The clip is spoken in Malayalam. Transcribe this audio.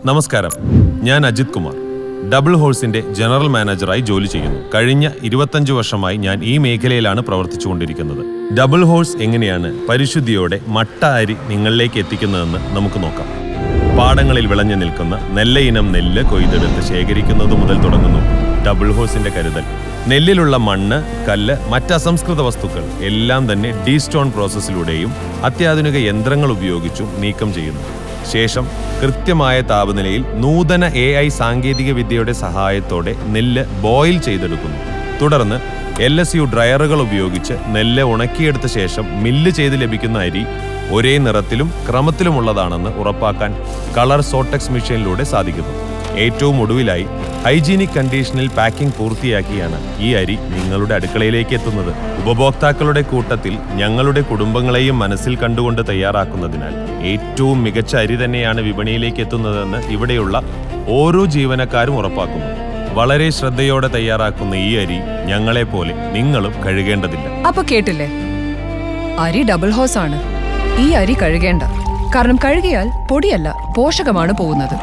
നമസ്കാരം, ഞാൻ അജിത് കുമാർ. ഡബിൾ ഹോഴ്സിന്റെ ജനറൽ മാനേജറായി ജോലി ചെയ്യുന്നു. കഴിഞ്ഞ 25 വർഷമായി ഞാൻ ഈ മേഖലയിലാണ് പ്രവർത്തിച്ചുകൊണ്ടിരിക്കുന്നത്. ഡബിൾ ഹോഴ്സ് എങ്ങനെയാണ് പരിശുദ്ധിയോടെ മട്ട അരി നിങ്ങളിലേക്ക് എത്തിക്കുന്നതെന്ന് നമുക്ക് നോക്കാം. പാടങ്ങളിൽ വിളഞ്ഞു നിൽക്കുന്ന നെല്ലയിനം നെല്ല് കൊയ്തെടുത്ത് ശേഖരിക്കുന്നത് മുതൽ തുടങ്ങുന്നു ഡബിൾ ഹോഴ്സിന്റെ കരുതൽ. നെല്ലിലുള്ള മണ്ണ്, കല്ല്, മറ്റ് അസംസ്കൃത വസ്തുക്കൾ എല്ലാം തന്നെ ഡീസ്റ്റോൺ പ്രോസസ്സിലൂടെയും അത്യാധുനിക യന്ത്രങ്ങൾ ഉപയോഗിച്ചും നീക്കം ചെയ്യുന്നു. ശേഷം കൃത്യമായ താപനിലയിൽ നൂതന AI സാങ്കേതിക വിദ്യയുടെ സഹായത്തോടെ നെല്ല് ബോയിൽ ചെയ്തെടുക്കുന്നു. തുടർന്ന് LSU ഡ്രയറുകൾ ഉപയോഗിച്ച് നെല്ല് ഉണക്കിയെടുത്ത ശേഷം മില്ല് ചെയ്ത് ലഭിക്കുന്ന അരി ഒരേ നിറത്തിലും ക്രമത്തിലുമുള്ളതാണെന്ന് ഉറപ്പാക്കാൻ കളർ സോർട്ടെക്സ് മെഷീനിലൂടെ സാധിക്കുന്നു. ഏറ്റവും ഒടുവിലായി ഹൈജീനിക് കണ്ടീഷനിൽ പാക്കിംഗ് പൂർത്തിയാക്കിയാണ് ഈ അരി നിങ്ങളുടെ അടുക്കളയിലേക്ക് എത്തുന്നത്. ഉപഭോക്താക്കളുടെ കൂട്ടത്തിൽ ഞങ്ങളുടെ കുടുംബങ്ങളെയും മനസ്സിൽ കണ്ടുകൊണ്ട് തയ്യാറാക്കുന്നതിനാൽ ഏറ്റവും മികച്ച അരി തന്നെയാണ് വിപണിയിലേക്ക് എത്തുന്നതെന്ന് ഇവിടെയുള്ള ഓരോ ജീവനക്കാരും ഉറപ്പാക്കുന്നു. വളരെ ശ്രദ്ധയോടെ തയ്യാറാക്കുന്ന ഈ അരി ഞങ്ങളെപ്പോലെ നിങ്ങളും കഴുകേണ്ടതില്ല. അപ്പൊ കേട്ടില്ലേ, അരി ഡബിൾ ഹോഴ്സ് ആണ്. ഈ അരി കഴുകേണ്ട, കാരണം കഴുകിയാൽ പൊടിയല്ല പോഷകമാണ് പോകുന്നത്.